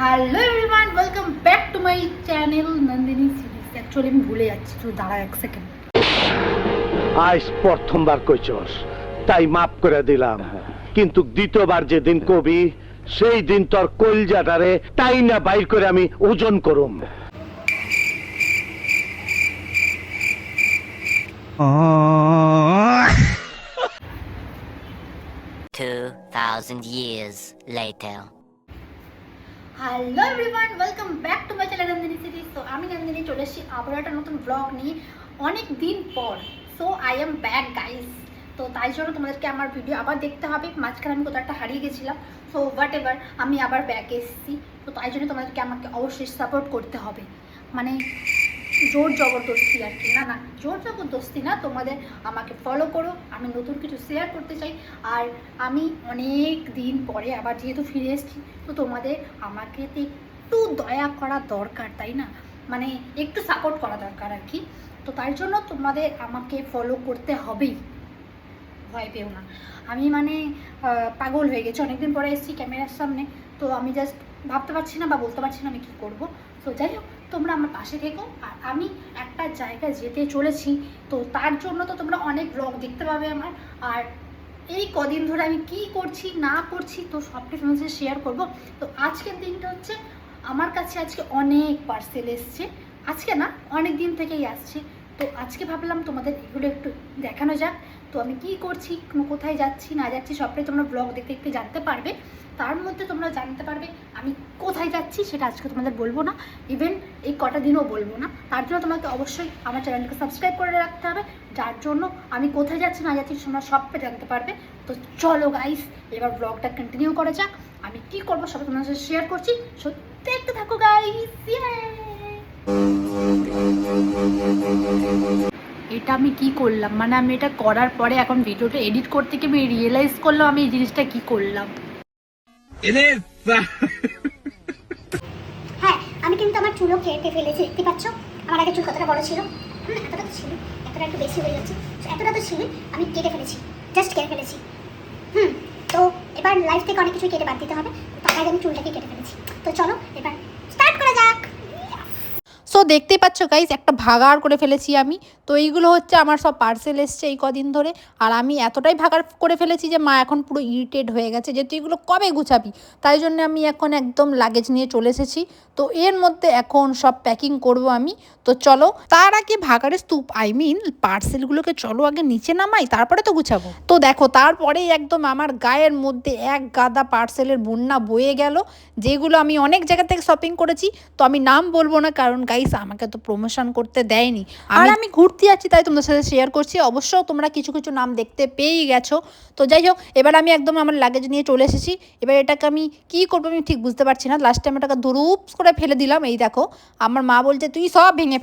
Hello everyone, welcome back to my channel Nandini series. Actually আমি ভুলে যাচ্ছি, তো দাঁড়া এক সেকেন্ড। আজ প্রথমবার কইছস তাই মাফ করে দিলাম, কিন্তু দ্বিতীয়বার যেদিন কবি সেই দিন তোর কলজাটারে তাই না বাইর করে আমি ওজন করুম। 2000 years later. Hello everyone, welcome back to my channel Nandini series. তো আমি নন্দিনী চলে এসেছি আবার একটা নতুন ব্লগ নিয়ে অনেক দিন পর। So I am back guys. তো তাই জন্য তোমাদেরকে আমার ভিডিও আবার দেখতে হবে। মাঝখানে আমি কোথাও একটা হারিয়ে গেছিলাম, সো হোয়াট এভার আমি আবার ব্যাক এসেছি। তো তাই জন্য তোমাদেরকে আমাকে অবশ্যই সাপোর্ট করতে হবে, মানে জোর জবরদস্তি আর কি। না, জোর জবরদস্তি না, তোমাদের আমাকে ফলো করো, আমি নতুন কিছু শেয়ার করতে চাই। আর আমি অনেক দিন পরে আবার যেহেতু ফিরে এসেছি, তো তোমাদের আমাকে তো একটু দয়া করা দরকার, তাই না? মানে একটু সাপোর্ট করা দরকার আর কি। তো তার জন্য তোমাদের আমাকে ফলো করতে হবেই, ভয় পেও না। আমি মানে পাগল হয়ে গেছি, অনেকদিন পরে এসেছি ক্যামেরার সামনে। তো আমি জাস্ট ভাবতে পারছি না বা বলতে পারছি না আমি কী করবো। তো যাই হোক, তোমরা আমার পাশে থেকো। আর আমি একটা জায়গায় যেতে চলেছি, তো তার জন্য তো তোমরা অনেক ব্লগ দেখতে পাবে আমার। আর এই কদিন ধরে আমি কি করছি না করছি, তো সব কিছু তোমাদের সাথে শেয়ার করবো। তো আজকের দিনটা হচ্ছে আমার কাছে আজকে অনেক পার্সেল এসছে। আজকে না, অনেক দিন থেকেই আসছে। তো আজকে ভাবলাম তোমাদের এগুলো একটু দেখানো যাক। তো আমি কি করছি, কোথায় যাচ্ছি না যাচ্ছি, সবটাই তোমরা ব্লগ দেখতে দেখতে জানতে পারবে। তার মধ্যে তোমরা জানতে পারবে আমি কোথায় যাচ্ছি, সেটা আজকে তোমাদের বলবো না, ইভেন এই কটা দিনও বলবো না। তার জন্য তোমাকে অবশ্যই আমার চ্যানেলকে সাবস্ক্রাইব করে রাখতে হবে, যার জন্য আমি কোথায় যাচ্ছি না যাচ্ছি তোমরা সবটা জানতে পারবে। তো চলো গাইস, এবার ব্লগটা কন্টিনিউ করা যাক। আমি কি করবো সবাই তোমাদের সাথে শেয়ার করছি, সত্যি দেখতে থাকো গাইস। এটা আমি কি করলাম, মানে আমি এটা করার পরে এখন ভিডিওটা এডিট করতে গিয়ে আমি রিয়েলাইজ করলাম আমি এই জিনিসটা কি করলাম। হ্যাঁ, আমি কিন্তু আমার চুলও কেটে ফেলেছি, দেখতে পাচ্ছ। আমার আগে চুল কতটা বড় ছিল, এতটা তো ছিল, এতটা একটু বেশি হয়ে যাচ্ছে, এতটা তো ছিল, আমি কেটে ফেলেছি, জাস্ট কেটে ফেলেছি। তো এবার লাইফ থেকে অনেক কিছু কেটে বাদ দিতে হবে, তার আগে আমি চুলটাকে কেটে ফেলেছি। তো চলো এবার স্টার্ট করা যাক। সো দেখতেই পাচ্ছ গাইজ, একটা ভাগাড় করে ফেলেছি আমি। তো এইগুলো হচ্ছে আমার সব পার্সেল এসছে এই কদিন ধরে। আর আমি এতটাই ভাগাড় করে ফেলেছি যে মা এখন পুরো ইরিটেট হয়ে গেছে যে তুই এগুলো কবে গুছাবি। তাই জন্য আমি এখন একদম লাগেজ নিয়ে চলে এসেছি। তো এর মধ্যে এখন সব প্যাকিং করব আমি। তো চলো, তার আগে ভাগাড়ের স্তূপ পার্সেলগুলোকে চলো আগে নিচে নামাই, তারপরে তো গুছাবো। তো দেখো, তারপরেই একদম আমার গায়ের মধ্যে এক গাদা পার্সেলের বন্যা বয়ে গেল, যেগুলো আমি অনেক জায়গা থেকে শপিং করেছি। তো আমি নাম বলবো না, কারণ গাইস আমাকে তো প্রমোশন করতে দেয়নি। আর আমি ঘুরতে যাচ্ছি তাই তোমাদের সাথে শেয়ার করছি। অবশ্য তোমরা কিছু কিছু নাম দেখতে পেয়েই গেছো। তো যাই হোক, এবার আমি একদম আমার লাগেজ নিয়ে চলে এসেছি। এবার এটাকে আমি কী করবো আমি ঠিক বুঝতে পারছি না। লাস্ট টাইম এটাকে দুরূপস করে ফেলে দিলাম। এই দেখো, আমার মা বলছে তুই সব ভেঙে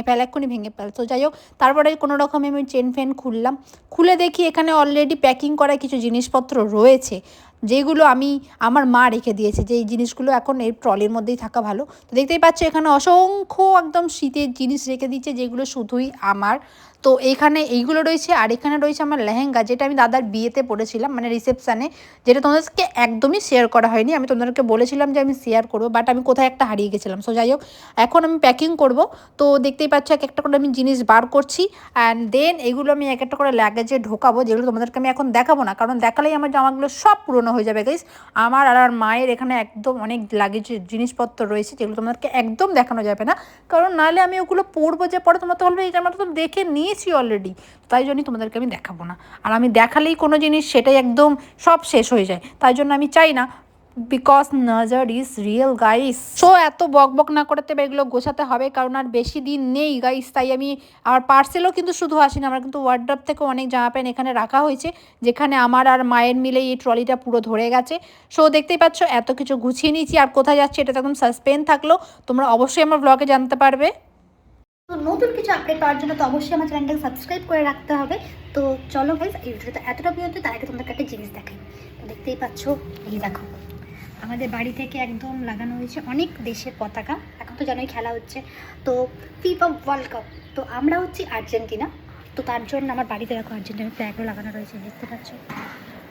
ফেল, এক্ষুনি ভেঙে ফেল। তো যাই হোক, তারপরে কোনো রকমে আমি চেন ফেন খুললাম। খুলে দেখি এখানে অলরেডি প্যাকিং করা কিছু জিনিসপত্র রয়েছে, যেগুলো আমার মা রেখে দিয়েছে, যে এই জিনিসগুলো এখন এই ট্রলির মধ্যেই থাকা ভালো। তো দেখতেই পাচ্ছ এখানে অসংখ্য একদম শীতের জিনিস রেখে দিচ্ছে, যেগুলো শুধুই আমার। তো এইখানে এইগুলো রয়েছে, আর এখানে রয়েছে আমার লেহেঙ্গা, যেটা আমি দাদার বিয়েতে পরেছিলাম, মানে রিসেপশানে, যেটা তোমাদেরকে একদমই শেয়ার করা হয়নি। আমি তোমাদেরকে বলেছিলাম যে আমি শেয়ার করবো, বাট আমি কোথায় একটা হারিয়ে গেছিলাম। সো যাই হোক, এখন আমি প্যাকিং করব। তো দেখতেই পাচ্ছ এক একটা করে আমি জিনিস বার করছি, অ্যান্ড দেন এগুলো আমি এক একটা করে লাগেজে ঢোকাবো, যেগুলো তোমাদেরকে আমি এখন দেখাবো না, কারণ দেখালেই আমার জামাগুলো সব পুরনো হয়ে যাবে গাইস। আমার আর মায়ের এখানে একদম অনেক লাগেজের জিনিসপত্র রয়েছে, যেগুলো তোমাদেরকে একদম দেখানো যাবে না, কারণ নাহলে আমি ওগুলো পরবো যে পরে তোমরা তো বলবে এই জামাটা তো দেখে নিয়েছি অলরেডি। তাই জন্যই তোমাদেরকে আমি দেখাবো না। আর আমি দেখালেই কোনো জিনিস সেটাই একদম সব শেষ হয়ে যায়, তাই জন্য আমি চাই না, বিকজ নজর ইজ রিয়েল গাইস। সো এত বক বক না করতে এগুলো গোছাতে হবে, কারণ আর বেশি দিন নেই গাইস। তাই আমি আমার পার্সেলও কিন্তু শুধু আসেনি, আমার কিন্তু ওয়ার্ড্রপ থেকে অনেক জামা প্যান্ট এখানে রাখা হয়েছে, যেখানে আমার আর মায়ের মিলে এই ট্রলিটা পুরো ধরে গেছে। সো দেখতেই পাচ্ছ এত কিছু গুছিয়ে নিয়েছি, আর কোথায় যাচ্ছে এটা তো একদম সাসপেন্স থাকলো, তোমরা অবশ্যই আমার ব্লগে জানতে পারবে। তো নতুন কিছু আপডেট পাওয়ার জন্য তো অবশ্যই আমার চ্যানেলটাকে সাবস্ক্রাইব করে রাখতে হবে। তো চলো গাইস, এই ভিডিওটা এতটা পর্যন্ত, তার আগে তোমাদেরকে একটা জিনিস দেখাই। তো দেখতেই পাচ্ছ, এই দেখো আমাদের বাড়ি থেকে একদম লাগানো হয়েছে অনেক দেশের পতাকা। এখন তো জানোই খেলা হচ্ছে, তো ফিফা ওয়ার্ল্ড কাপ। তো আমরা হচ্ছি আর্জেন্টিনা, তো তার জন্য আমার বাড়িতে দেখো আর্জেন্টিনার ফ্ল্যাগও লাগানো রয়েছে, দেখতে পাচ্ছ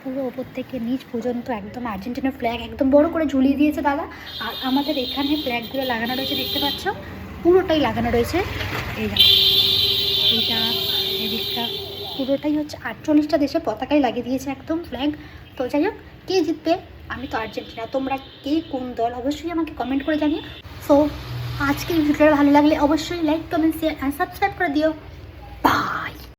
পুরো ওপর থেকে নিচ পর্যন্ত একদম আর্জেন্টিনার ফ্ল্যাগ একদম বড় করে ঝুলিয়ে দিয়েছে দাদা। আর আমাদের এখানে ফ্ল্যাগগুলো লাগানো রয়েছে, দেখতে পাচ্ছ পুরোটাই লাগানো রয়েছে। এই দেখো এইটা, এদিকটা পুরোটাই হচ্ছে 48টা দেশের পতাকাই লাগিয়ে দিয়েছে একদম ফ্ল্যাগ। তো যাই হোক, কে জিতবে? আমি তো আর্জেন্টিনা, তোমরা কে কোন দল অবশ্যই আমাকে কমেন্ট করে জানিও। সো আজকের ভিডিওটা ভালো লাগলে অবশ্যই like, comment, share and subscribe করে দিও। বাই।